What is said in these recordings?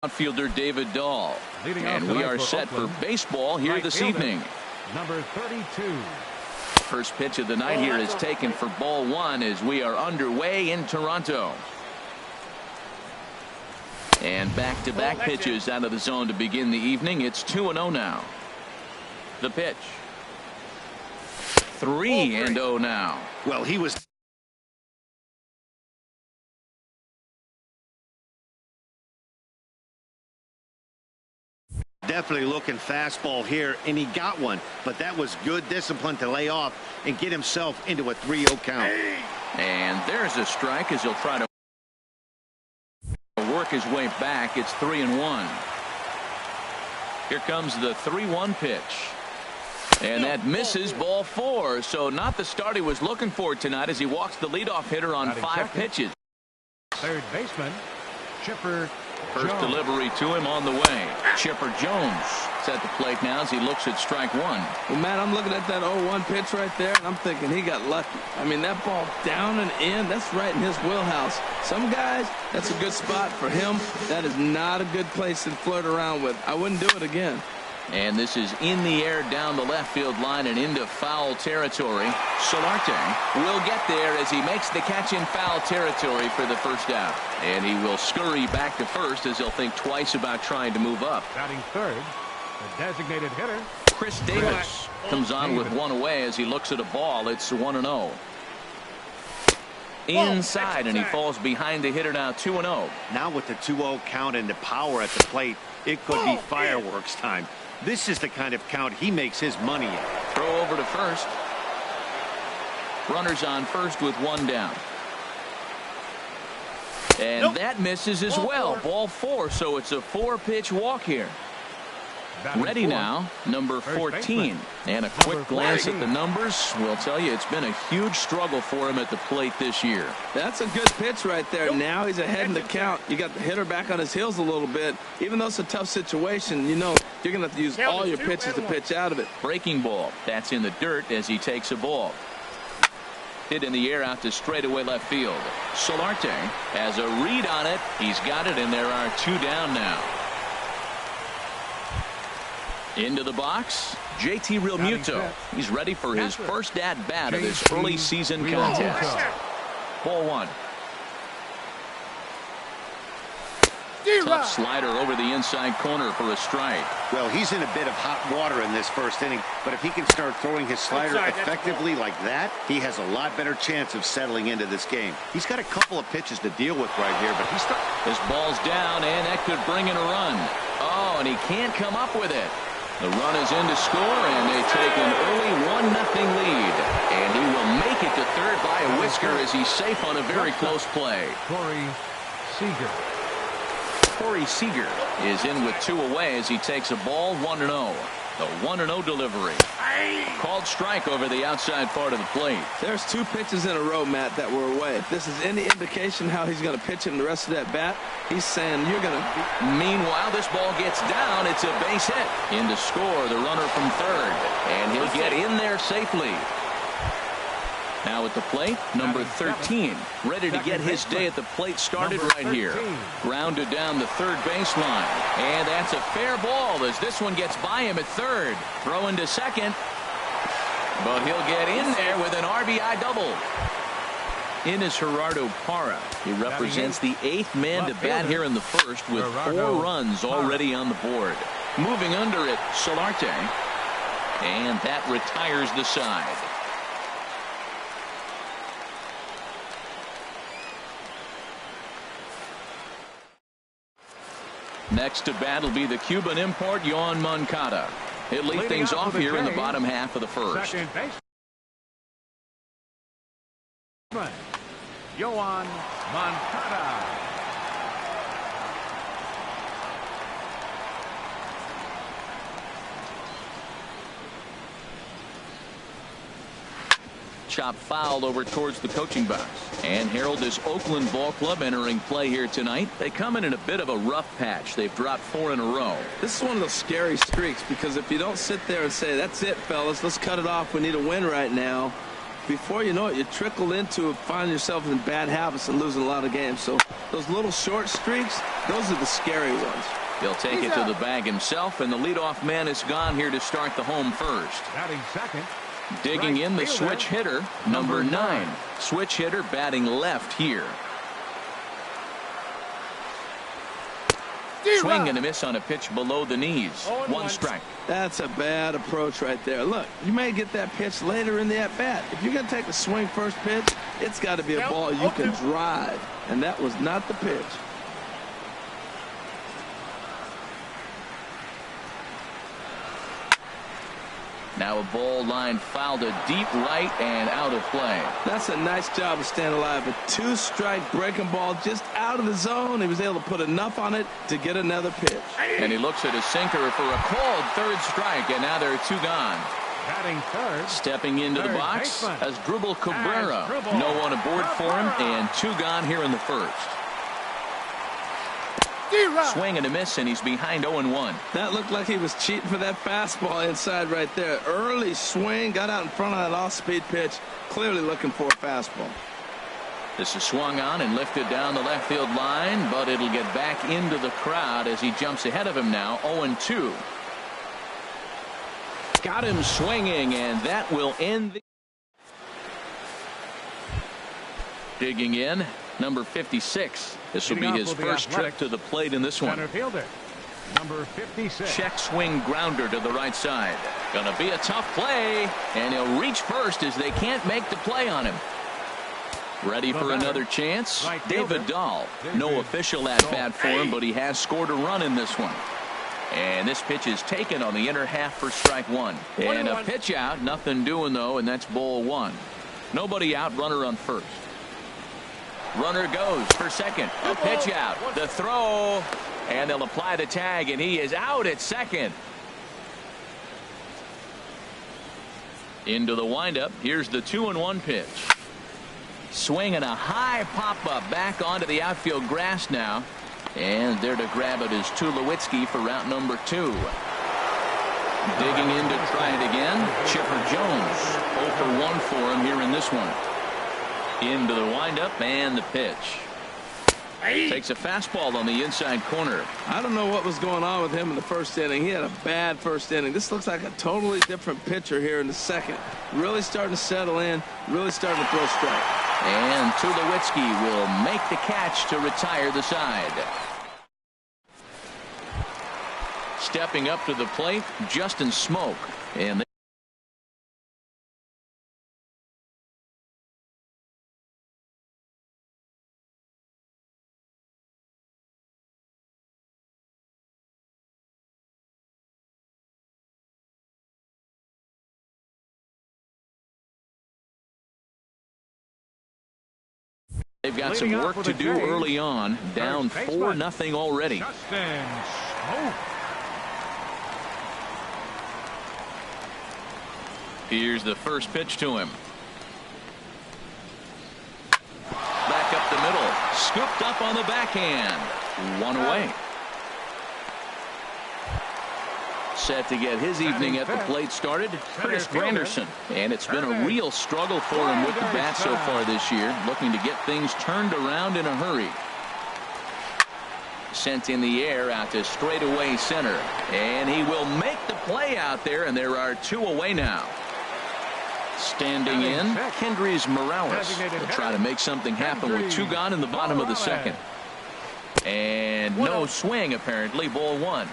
Outfielder David Dahl. And we are set for baseball here this evening. Number 32. First pitch of the night here is taken for ball one as we are underway in Toronto. And back-to-back pitches out of the zone to begin the evening. It's 2-0 now. The pitch. 3-0 now. Well, he was definitely looking fastball here, and he got one, but that was good discipline to lay off and get himself into a 3-0 count. And there's a strike as he'll try to work his way back. It's 3-1. Here comes the 3-1 pitch. And that misses, ball four. So not the start he was looking for tonight as he walks the leadoff hitter on 5 pitches. Third baseman, Chipper First Jones. delivery to him on the way. Chipper Jones at the plate now as he looks at strike one. Well, Matt, I'm looking at that 0-1 pitch right there, and I'm thinking he got lucky. I mean, that ball down and in, that's right in his wheelhouse. Some guys, that's a good spot. For him, that is not a good place to flirt around with. I wouldn't do it again. And this is in the air down the left field line and into foul territory. Solarte will get there as he makes the catch in foul territory for the first out. And he will scurry back to first as he'll think twice about trying to move up. Batting third, the designated hitter, Chris Davis comes on with one away as he looks at a ball. It's 1-0. Inside, and he falls behind the hitter now 2-0. Now with the 2-0 count and the power at the plate, it could be fireworks time. This is the kind of count he makes his money in. Throw over to first. Runners on first with one down. And that misses as well. Ball four, so it's a 4-pitch walk here. Ready now, number 14. And a quick glance at the numbers will tell you it's been a huge struggle for him at the plate this year. That's a good pitch right there. Now he's ahead in the count. You got the hitter back on his heels a little bit. Even though it's a tough situation, you know you're going to have to use all your pitches to pitch out of it. Breaking ball. That's in the dirt as he takes a ball. Hit in the air out to straightaway left field. Solarte has a read on it. He's got it, and there are 2 down now. Into the box, JT Realmuto. He's ready for his first at-bat of this early season contest. Ball one. Tough slider over the inside corner for a strike. Well, he's in a bit of hot water in this first inning, but if he can start throwing his slider effectively like that, he has a lot better chance of settling into this game. He's got a couple of pitches to deal with right here, but his ball's down, and that could bring in a run. Oh, and he can't come up with it. The run is in to score, and they take an early 1-0 lead. And he will make it to third by a whisker as he's safe on a very close play. Corey Seager. Corey Seager is in with 2 away as he takes a ball 1-0. The 1-0 delivery. Called strike over the outside part of the plate. There's 2 pitches in a row, Matt, that were away. If this is any indication how he's going to pitch in the rest of that bat, he's saying you're going to. Meanwhile, this ball gets down. It's a base hit. In to score, the runner from third. And he'll get in there safely. Now at the plate, number 13. Ready to get his day at the plate started right here. Grounded down the third baseline. And that's a fair ball as this one gets by him at third. Throwing to second. But he'll get in there with an RBI double. In is Gerardo Parra. He represents the 8th man to bat here in the first with 4 runs already on the board. Moving under it, Solarte. And that retires the side. Next to bat will be the Cuban import, Yoan Moncada. He'll lead things off here in the bottom half of the first. Second baseman, Yoan Moncada. Chop fouled over towards the coaching box. And Harold, this Oakland ball club entering play here tonight. They come in a bit of a rough patch. They've dropped 4 in a row. This is one of those scary streaks because if you don't sit there and say, that's it, fellas, let's cut it off. We need a win right now. before you know it, you trickle into finding yourself in bad habits and losing a lot of games. So those little short streaks, Those are the scary ones. He'll take it to the bag himself, and the leadoff man is gone here to start the home first. Batting second. Digging in the fielder, switch hitter, number 9. Switch hitter batting left here. Swing and a miss on a pitch below the knees. 1 strike. That's a bad approach right there. Look, you may get that pitch later in the at-bat. If you're going to take a swing first pitch, it's got to be a ball you can drive. And that was not the pitch. Now a ball line fouled to deep right and out of play. That's a nice job of staying alive. A 2-strike breaking ball just out of the zone. He was able to put enough on it to get another pitch. And he looks at his sinker for a called 3rd strike, and now there are 2 gone. Batting third. Stepping into the box as Dribble Cabrera. No one aboard for him, and 2 gone here in the first. Swing and a miss, and he's behind 0-1. That looked like he was cheating for that fastball inside right there. Early swing, got out in front of that off-speed pitch, clearly looking for a fastball. This is swung on and lifted down the left field line, but it'll get back into the crowd as he jumps ahead of him now, 0-2. Got him swinging, and that will end the... Digging in, number 56. This will be his first trip to the plate in this one. Center fielder, number 56. Check swing grounder to the right side. Gonna be a tough play, and he'll reach first as they can't make the play on him. Ready for another chance? David Dahl. No official at-bat for him, but he has scored a run in this one. And this pitch is taken on the inner half for strike 1. And a pitch out, nothing doing though, and that's ball 1. Nobody out, runner on first. Runner goes for second. A pitch out. The throw. And they'll apply the tag, and he is out at second. Into the windup. Here's the 2-1 pitch. Swing and a high pop-up back onto the outfield grass now. And there to grab it is Tulowitzki for route number 2. Digging in to try it again. Chipper Jones. 0 for 1 for him here in this one. Into the windup and the pitch. Takes a fastball on the inside corner. I don't know what was going on with him in the first inning. He had a bad first inning. This looks like a totally different pitcher here in the second. Really starting to settle in. Really starting to throw strike. And Tulowitzki will make the catch to retire the side. Stepping up to the plate, Justin Smoak. And they've got some work to do early on. Down 4-0 already. Justin Smoak. Here's the first pitch to him. Back up the middle. Scooped up on the backhand. 1 away. Set to get his evening at the plate started, Curtis Granderson. And it's been a real struggle for him with the bat so far this year, looking to get things turned around in a hurry. Sent in the air out to straightaway center. And he will make the play out there, and there are 2 away now. Standing in, Kendrys Morales. He'll try to make something happen with 2 gone in the bottom of the second. And no swing, apparently. Ball 1.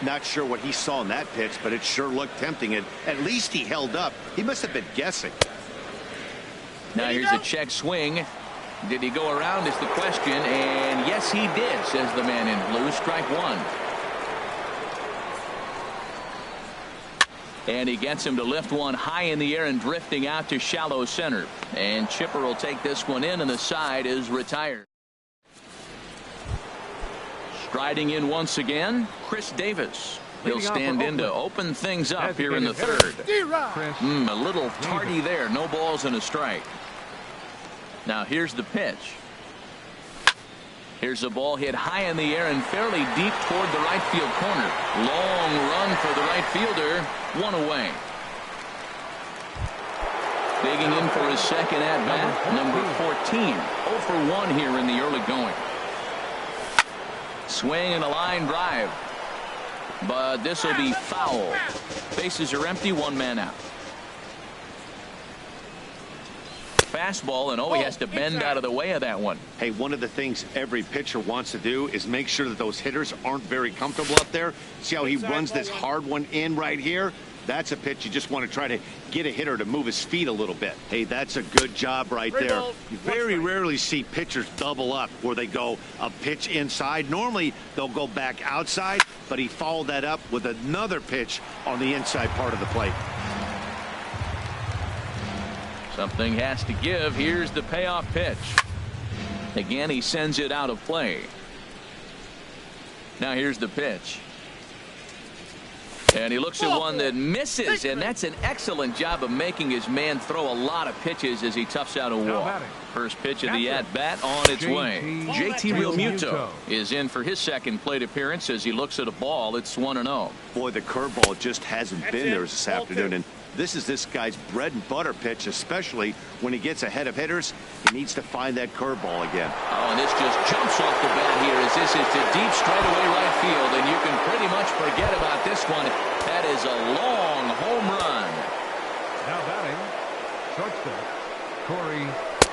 Not sure what he saw in that pitch, but it sure looked tempting, and at least he held up. He must have been guessing. Now here's a check swing. Did he go around is the question, and yes he did, says the man in blue. Strike 1. And he gets him to lift one high in the air and drifting out to shallow center. And Chipper will take this one in, and the side is retired. Striding in once again, Chris Davis. He'll stand in to open things up here in the third. A little tardy there. No balls and a strike. Now here's the pitch. Here's a ball hit high in the air and fairly deep toward the right field corner. Long run for the right fielder. 1 away. Digging in for his second at bat, number 14. 0 for 1 here in the early going. Swing and a line drive. But this will be foul. Bases are empty, one man out. Fastball, and he has to bend out of the way of that one. Hey, one of the things every pitcher wants to do is make sure that those hitters aren't very comfortable up there. See how he runs this hard one in right here? That's a pitch you just want to try to get a hitter to move his feet a little bit. Hey, that's a good job right there. You very rarely see pitchers double up where they go a pitch inside. Normally, they'll go back outside, but he followed that up with another pitch on the inside part of the plate. Something has to give. Here's the payoff pitch. Again, he sends it out of play. Now here's the pitch. And he looks at one that misses, and that's an excellent job of making his man throw a lot of pitches as he toughs out a wall. First pitch of the at-bat on its way. JT Realmuto is in for his second plate appearance as he looks at a ball. It's 1-0. Boy, the curveball just hasn't been there this afternoon, and this is this guy's bread and butter pitch, especially when he gets ahead of hitters. He needs to find that curveball again. Oh, and this just jumps off the bat here as this is to deep straightaway right field, and you can pretty much forget about this one. That is a long home run. Now batting, shortstop,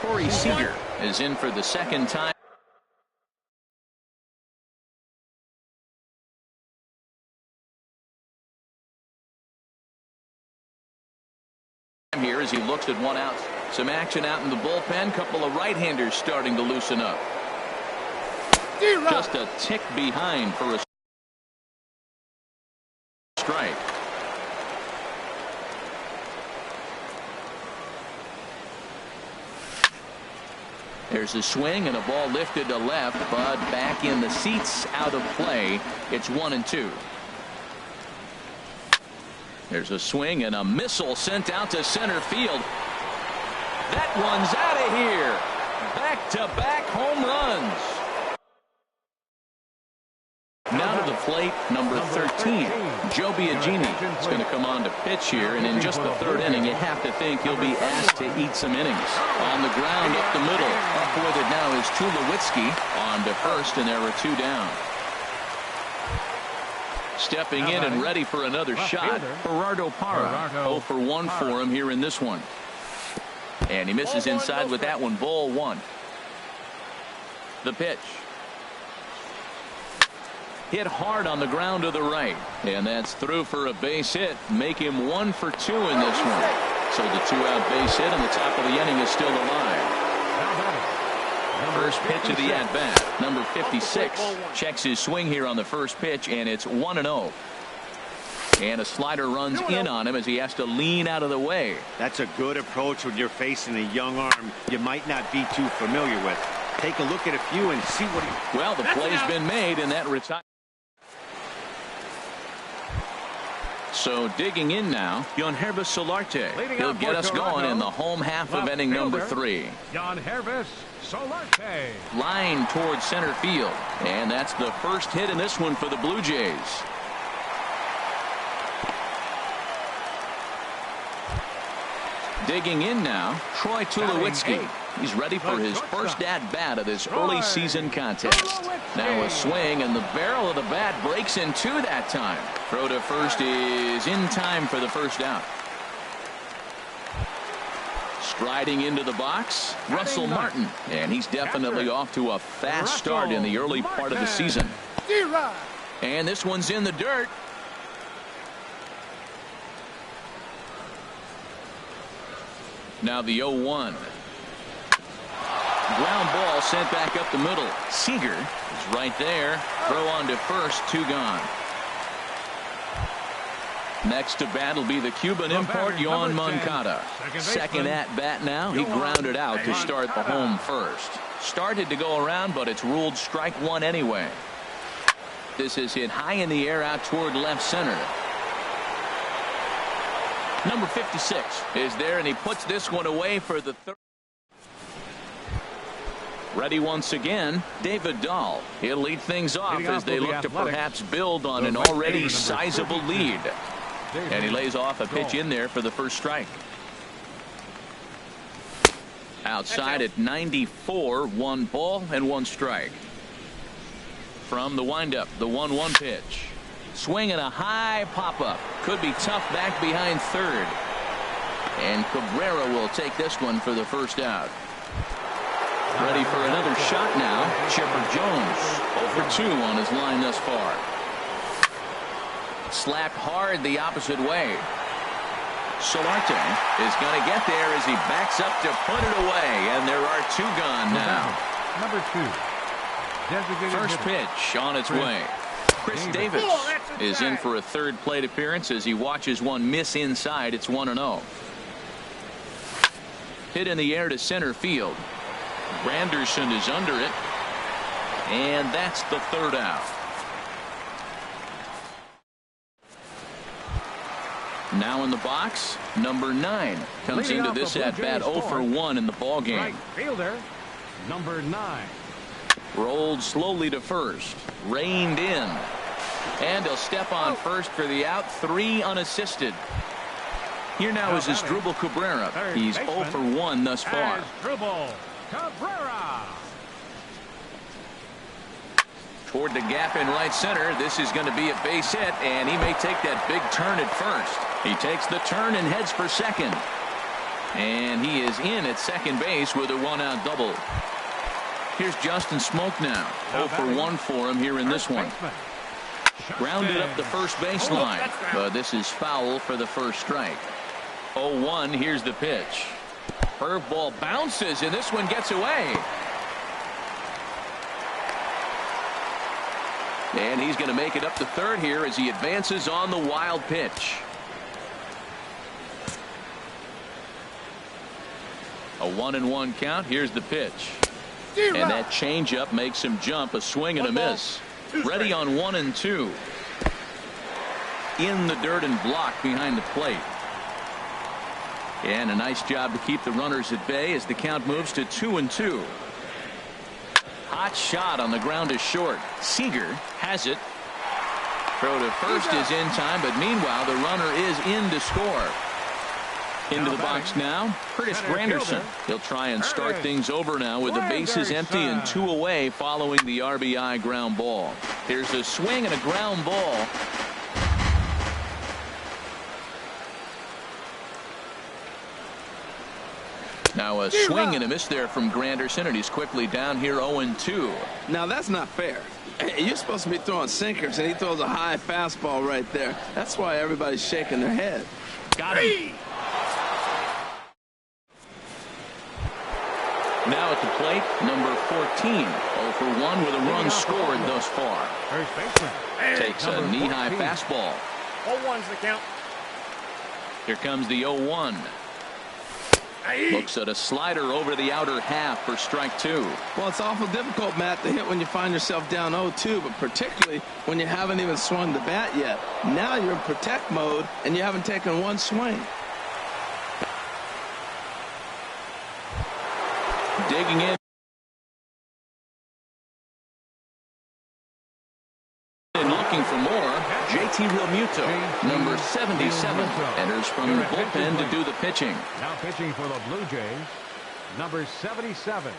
Corey Seager is in for the second time. Here as he looks at one out. Some action out in the bullpen. Couple of right-handers starting to loosen up. Just a tick behind for a strike. There's a swing and a ball lifted to left, but back in the seats, out of play. It's 1-2. There's a swing and a missile sent out to center field. That one's out of here. Back-to-back home runs. Now to the plate, number 13, Joehl98 is going to come on to pitch here, and in just the third inning, you have to think he'll be asked to eat some innings. On the ground, up the middle. Up with it now is Tulowitzki on to first, and there are two down. Stepping in and ready for another shot, Gerardo Parra. 0 for 1 for him here in this one. And he misses inside with that one. Ball 1. The pitch. Hit hard on the ground to the right. And that's through for a base hit. Make him 1 for 2 in this one. So the 2-out base hit on the top of the inning is still alive. First pitch of the at-bat. Number 56 checks his swing here on the first pitch, and it's 1-0. And a slider runs in on him as he has to lean out of the way. That's a good approach when you're facing a young arm you might not be too familiar with. Take a look at a few and see what he... Well, the play's been made, and that retires. So digging in now, Joehl98 Solarte. He'll get us going in the home half of inning number 3. Joehl98 Solarte. Line towards center field. And that's the first hit in this one for the Blue Jays. Digging in now, Troy Tulowitzki. He's ready for his first at-bat of this early season contest. Now a swing, and the barrel of the bat breaks in two that time. Throw to first is in time for the first out. Striding into the box, Russell Martin. And he's definitely off to a fast start in the early part of the season. And this one's in the dirt. Now the 0-1. Ground ball sent back up the middle. Seager is right there. Throw on to first, 2 gone. Next to bat will be the Cuban import, Yoan Moncada. Second at bat now. He grounded out to start the home first. Started to go around, but it's ruled strike 1 anyway. This is hit high in the air out toward left center. Number 56 is there, and he puts this one away for the third. Ready once again, David Dahl. He'll lead things off as they look to perhaps build on an already sizable lead. And he lays off a pitch in there for the first strike. Outside at 94, 1 ball and 1 strike. from the windup, the 1-1 pitch. Swinging a high pop-up. Could be tough back behind third. And Cabrera will take this one for the first out. Ready for another shot now. Chipper Jones 0 for 2 on his line thus far. Slapped hard the opposite way. Solarte is going to get there as he backs up to put it away. And there are 2 gone now. Number 2. Designated First hitter. pitch on its way. Chris Davis is in for a third plate appearance as he watches one miss inside. It's 1-0. Hit in the air to center field. Granderson is under it. And that's the third out. Now in the box, number 9 comes Leading into off the this Blue at bat Jays 0 for 1 in the ball game. Right fielder, number 9. Rolled slowly to first. Reined in. And he'll step on first for the out. 3 unassisted. Here now is Asdrubal Cabrera. He's 0 for 1 thus far. Asdrubal Cabrera. Toward the gap in right center. This is going to be a base hit, and he may take that big turn at first. He takes the turn and heads for second. And he is in at second base with a 1-out double. Here's Justin Smoke now. 0 for 1 for him here in this one. Grounded up the first baseline, but this is foul for the first strike. 0-1. Here's the pitch. Curveball bounces, and this one gets away. And he's going to make it up to third here as he advances on the wild pitch. A 1-1 count. Here's the pitch. And that changeup makes him jump. A swing and a miss. Ready on 1-2. In the dirt and blocked behind the plate. And a nice job to keep the runners at bay as the count moves to 2-2. Hot shot on the ground is short. Seager has it. Throw to first is in time, but meanwhile the runner is in to score. Into the box now, Curtis Granderson. He'll try and start things over now with the bases empty and 2 away following the RBI ground ball. Here's a swing and a ground ball. Now a swing and a miss there from Granderson, and he's quickly down here 0-2. Now that's not fair. You're supposed to be throwing sinkers, and he throws a high fastball right there. That's why everybody's shaking their head. Got him. Now at the plate, number 14. 0 for 1 with a run scored thus far. First baseman. Takes a knee-high fastball. 0-1's the count. Here comes the 0-1. Looks at a slider over the outer half for strike 2. Well, it's awful difficult, Matt, to hit when you find yourself down 0-2, but particularly when you haven't even swung the bat yet. Now you're in protect mode, and you haven't taken one swing. Digging in. And looking for more, JT Realmuto, number 77, enters from the bullpen to do the pitching. Now pitching for the Blue Jays, number 77.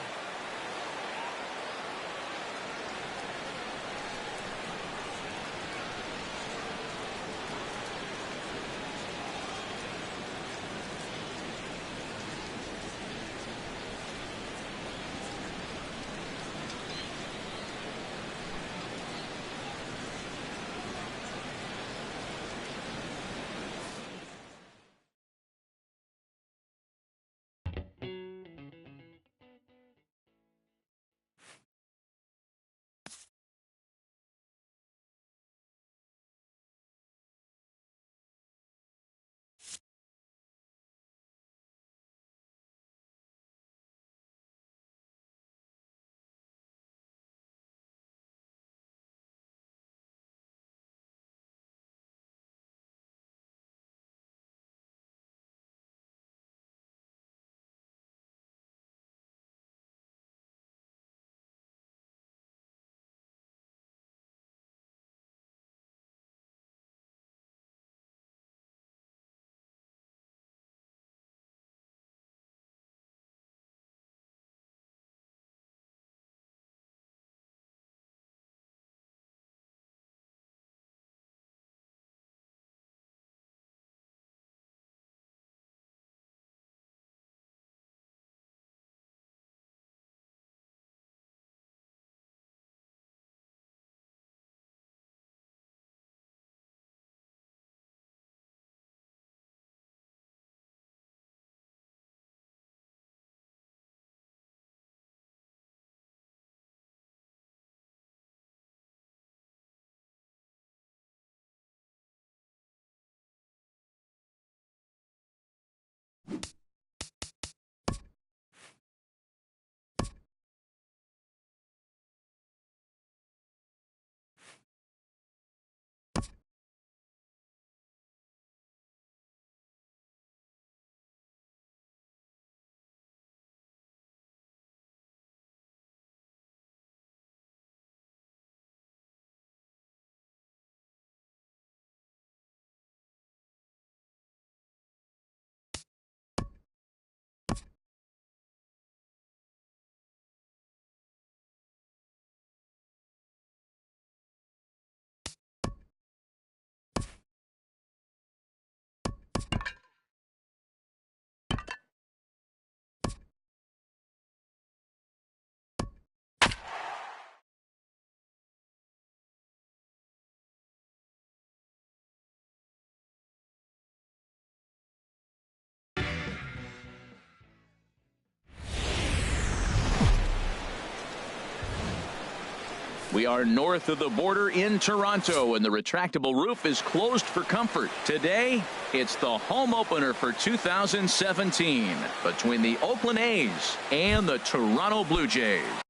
We are north of the border in Toronto, and the retractable roof is closed for comfort. Today, it's the home opener for 2017 between the Oakland A's and the Toronto Blue Jays.